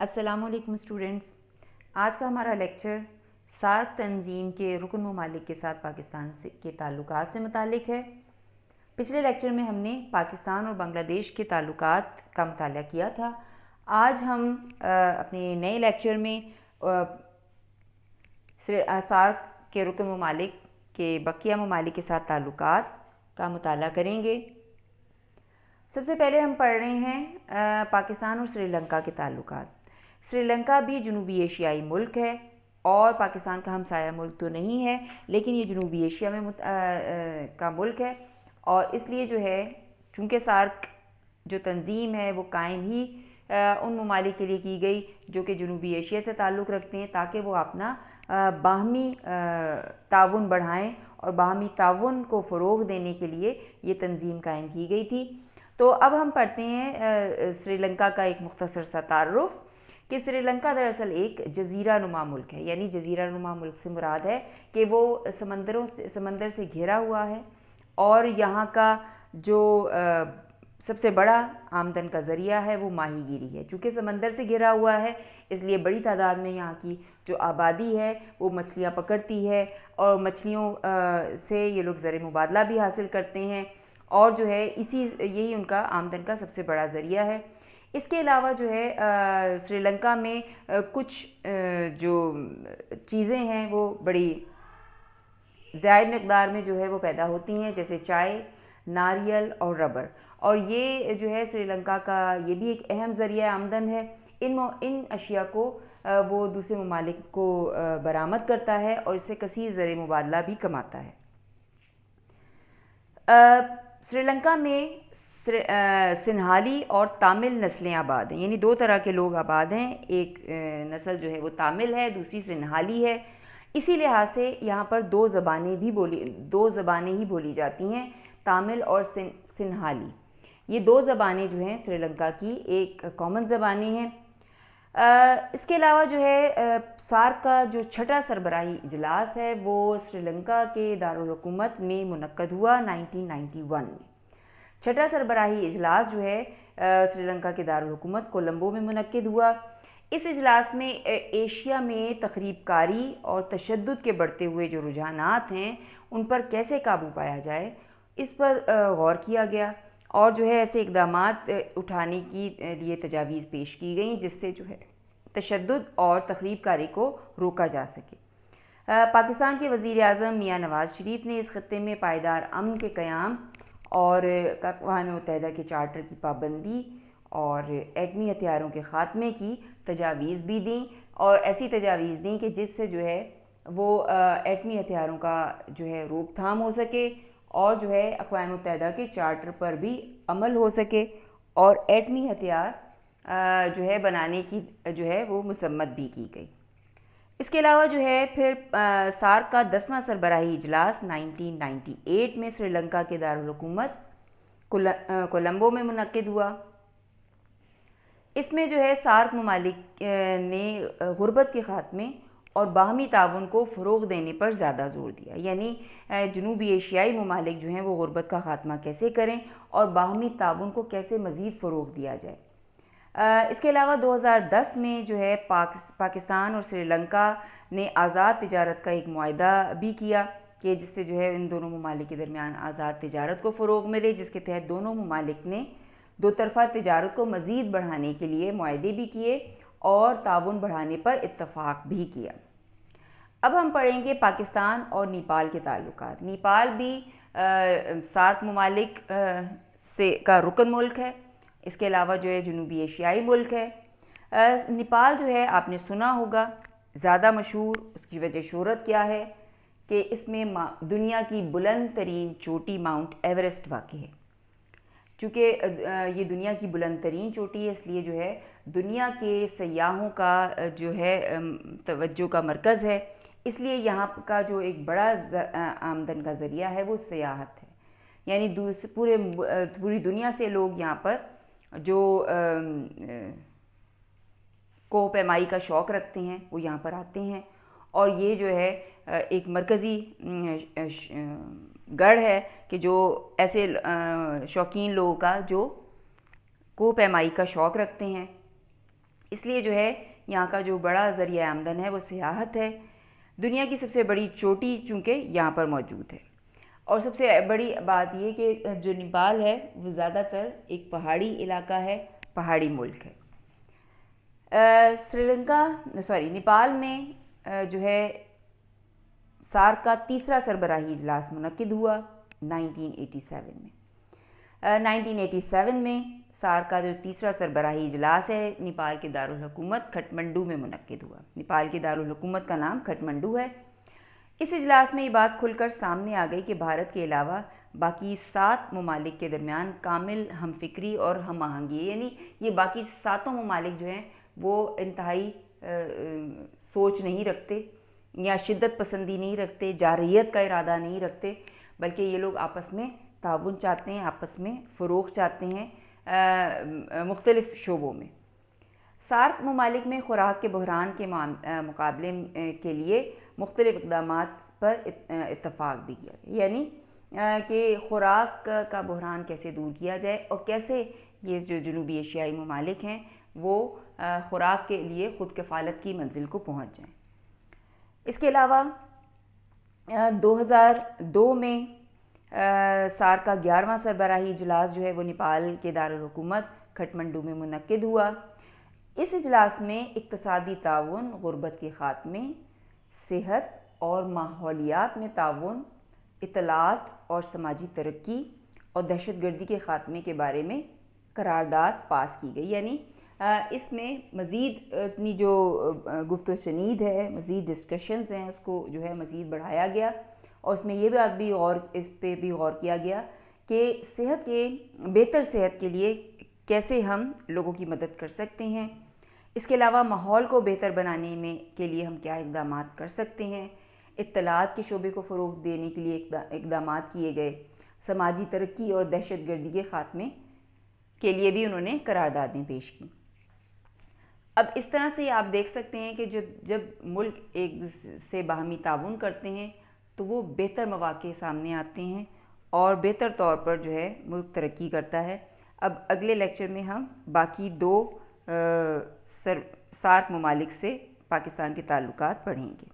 السلام علیکم اسٹوڈنٹس، آج کا ہمارا لیکچر سارک تنظیم کے رکن ممالک کے ساتھ پاکستان کے تعلقات سے متعلق ہے۔ پچھلے لیکچر میں ہم نے پاکستان اور بنگلہ دیش کے تعلقات کا مطالعہ کیا تھا۔ آج ہم اپنے نئے لیکچر میں سارک کے رکن ممالک کے بقیہ ممالک کے ساتھ تعلقات کا مطالعہ کریں گے۔ سب سے پہلے ہم پڑھ رہے ہیں پاکستان اور سری لنکا کے تعلقات۔ سری لنکا بھی جنوبی ایشیائی ملک ہے اور پاکستان کا ہمسایہ ملک تو نہیں ہے، لیکن یہ جنوبی ایشیا میں کا ملک ہے، اور اس لیے جو ہے چونکہ سارک جو تنظیم ہے وہ قائم ہی ان ممالک کے لیے کی گئی جو کہ جنوبی ایشیا سے تعلق رکھتے ہیں، تاکہ وہ اپنا باہمی تعاون بڑھائیں، اور باہمی تعاون کو فروغ دینے کے لیے یہ تنظیم قائم کی گئی تھی۔ تو اب ہم پڑھتے ہیں سری لنکا کا ایک مختصر سا تعارف کہ سری لنکا دراصل ایک جزیرہ نما ملک ہے، یعنی جزیرہ نما ملک سے مراد ہے کہ وہ سمندر سے گھرا ہوا ہے، اور یہاں کا جو سب سے بڑا آمدن کا ذریعہ ہے وہ ماہی گیری ہے۔ چونکہ سمندر سے گھرا ہوا ہے اس لیے بڑی تعداد میں یہاں کی جو آبادی ہے وہ مچھلیاں پکڑتی ہے، اور مچھلیوں سے یہ لوگ زر مبادلہ بھی حاصل کرتے ہیں، اور جو ہے یہی ان کا آمدن کا سب سے بڑا ذریعہ ہے۔ اس کے علاوہ جو ہے سری لنکا میں کچھ جو چیزیں ہیں وہ بڑی زائد مقدار میں جو ہے وہ پیدا ہوتی ہیں، جیسے چائے، ناریل اور ربڑ، اور یہ جو ہے سری لنکا کا یہ بھی ایک اہم ذریعہ آمدن ہے۔ ان اشیاء کو وہ دوسرے ممالک کو برآمد کرتا ہے اور اس سے کثیر زر مبادلہ بھی کماتا ہے۔ سری لنکا میں سنہالی اور تامل نسلیں آباد ہیں، یعنی دو طرح کے لوگ آباد ہیں، ایک نسل جو ہے وہ تامل ہے، دوسری سنہالی ہے۔ اسی لحاظ سے یہاں پر دو زبانیں ہی بولی جاتی ہیں، تامل اور سنہالی۔ یہ دو زبانیں جو ہیں سری لنکا کی ایک کامن زبانیں ہیں۔ اس کے علاوہ جو ہے سارک کا جو چھٹا سربراہی اجلاس ہے وہ سری لنکا کے دارالحکومت میں منعقد ہوا 1991 میں۔ چھٹا سربراہی اجلاس جو ہے سری لنکا کے دارالحکومت کولمبو میں منعقد ہوا۔ اس اجلاس میں ایشیا میں تخریب کاری اور تشدد کے بڑھتے ہوئے جو رجحانات ہیں ان پر کیسے قابو پایا جائے اس پر غور کیا گیا، اور جو ہے ایسے اقدامات اٹھانے کی لیے تجاویز پیش کی گئیں جس سے جو ہے تشدد اور تخریب کاری کو روکا جا سکے۔ پاکستان کے وزیر اعظم میاں نواز شریف نے اس خطے میں پائیدار امن کے قیام اور اقوام متحدہ کے چارٹر کی پابندی اور ایٹمی ہتھیاروں کے خاتمے کی تجاویز بھی دیں، اور ایسی تجاویز دیں کہ جس سے جو ہے وہ ایٹمی ہتھیاروں کا جو ہے روک تھام ہو سکے، اور جو ہے اقوام متحدہ کے چارٹر پر بھی عمل ہو سکے، اور ایٹمی ہتھیار جو ہے بنانے کی جو ہے وہ مذمت بھی کی گئی۔ اس کے علاوہ جو ہے پھر سارک کا 10واں سربراہی اجلاس 1998 میں سری لنکا کے دارالحکومت کولمبو میں منعقد ہوا۔ اس میں جو ہے سارک ممالک نے غربت کے خاتمے اور باہمی تعاون کو فروغ دینے پر زیادہ زور دیا، یعنی جنوبی ایشیائی ممالک جو ہیں وہ غربت کا خاتمہ کیسے کریں اور باہمی تعاون کو کیسے مزید فروغ دیا جائے۔ اس کے علاوہ 2010 میں جو ہے پاکستان اور سری لنکا نے آزاد تجارت کا ایک معاہدہ بھی کیا کہ جس سے جو ہے ان دونوں ممالک کے درمیان آزاد تجارت کو فروغ ملے، جس کے تحت دونوں ممالک نے دو طرفہ تجارت کو مزید بڑھانے کے لیے معاہدے بھی کیے اور تعاون بڑھانے پر اتفاق بھی کیا۔ اب ہم پڑھیں گے پاکستان اور نیپال کے تعلقات۔ نیپال بھی سارک ممالک کا رکن ملک ہے، اس کے علاوہ جو ہے جنوبی ایشیائی ملک ہے۔ نیپال جو ہے آپ نے سنا ہوگا، زیادہ مشہور اس کی وجہ شہرت کیا ہے کہ اس میں دنیا کی بلند ترین چوٹی ماؤنٹ ایوریسٹ واقع ہے۔ چونکہ یہ دنیا کی بلند ترین چوٹی ہے اس لیے جو ہے دنیا کے سیاحوں کا جو ہے توجہ کا مرکز ہے، اس لیے یہاں کا جو ایک بڑا آمدن کا ذریعہ ہے وہ سیاحت ہے، یعنی پوری دنیا سے لوگ یہاں پر جو کوہ پیمائی کا شوق رکھتے ہیں وہ یہاں پر آتے ہیں، اور یہ جو ہے ایک مرکزی گڑھ ہے کہ جو ایسے شوقین لوگوں کا جو کوہ پیمائی کا شوق رکھتے ہیں۔ اس لیے جو ہے یہاں کا جو بڑا ذریعہ آمدن ہے وہ سیاحت ہے. دنیا کی سب سے بڑی چوٹی چونکہ یہاں پر موجود ہے. اور سب سے بڑی بات یہ کہ جو نیپال ہے وہ زیادہ تر ایک پہاڑی علاقہ ہے, پہاڑی ملک ہے. نیپال میں جو ہے سارک کا تیسرا سربراہی اجلاس منعقد ہوا 1987 میں. 1987 میں سارک کا جو تیسرا سربراہی اجلاس ہے نیپال کے دارالحکومت کھٹمنڈو میں منعقد ہوا. نیپال کے دارالحکومت کا نام کھٹمنڈو ہے. اس اجلاس میں یہ بات کھل کر سامنے آ گئی کہ بھارت کے علاوہ باقی 7 ممالک کے درمیان کامل ہم فکری اور ہم آہنگی ہے. یعنی یہ باقی 7 ممالک جو ہیں وہ انتہائی سوچ نہیں رکھتے یا شدت پسندی نہیں رکھتے, جارحیت کا ارادہ نہیں رکھتے, بلکہ یہ لوگ آپس میں تعاون چاہتے ہیں, آپس میں فروغ چاہتے ہیں مختلف شعبوں میں. سارک ممالک میں خوراک کے بحران کے مقابلے کے لیے مختلف اقدامات پر اتفاق بھی کیا گیا. یعنی کہ خوراک کا بحران کیسے دور کیا جائے اور کیسے یہ جو جنوبی ایشیائی ممالک ہیں وہ خوراک کے لیے خود کفالت کی منزل کو پہنچ جائیں. اس کے علاوہ 2002 میں سارک کا 11واں سربراہی اجلاس جو ہے وہ نیپال کے دارالحکومت کھٹمنڈو میں منعقد ہوا. اس اجلاس میں اقتصادی تعاون, غربت کے خاتمے, صحت اور ماحولیات میں تعاون, اطلاعات اور سماجی ترقی اور دہشت گردی کے خاتمے کے بارے میں قرارداد پاس کی گئی. یعنی اس میں مزید اپنی جو گفت و شنید ہے, مزید ڈسکشنز ہیں, اس کو جو ہے مزید بڑھایا گیا. اور اس میں یہ بات بھی اس پہ بھی غور کیا گیا کہ بہتر صحت کے لیے کیسے ہم لوگوں کی مدد کر سکتے ہیں. اس کے علاوہ ماحول کو بہتر بنانے کے لیے ہم کیا اقدامات کر سکتے ہیں. اطلاعات کے شعبے کو فروغ دینے کے لیے اقدامات کیے گئے. سماجی ترقی اور دہشت گردی کے خاتمے کے لیے بھی انہوں نے قراردادیں پیش کی. اب اس طرح سے آپ دیکھ سکتے ہیں کہ جب ملک ایک دوسرے سے باہمی تعاون کرتے ہیں تو وہ بہتر مواقع سامنے آتے ہیں اور بہتر طور پر جو ہے ملک ترقی کرتا ہے. اب اگلے لیکچر میں ہم باقی 2 سارک ممالک سے پاکستان کے تعلقات پڑھیں گے.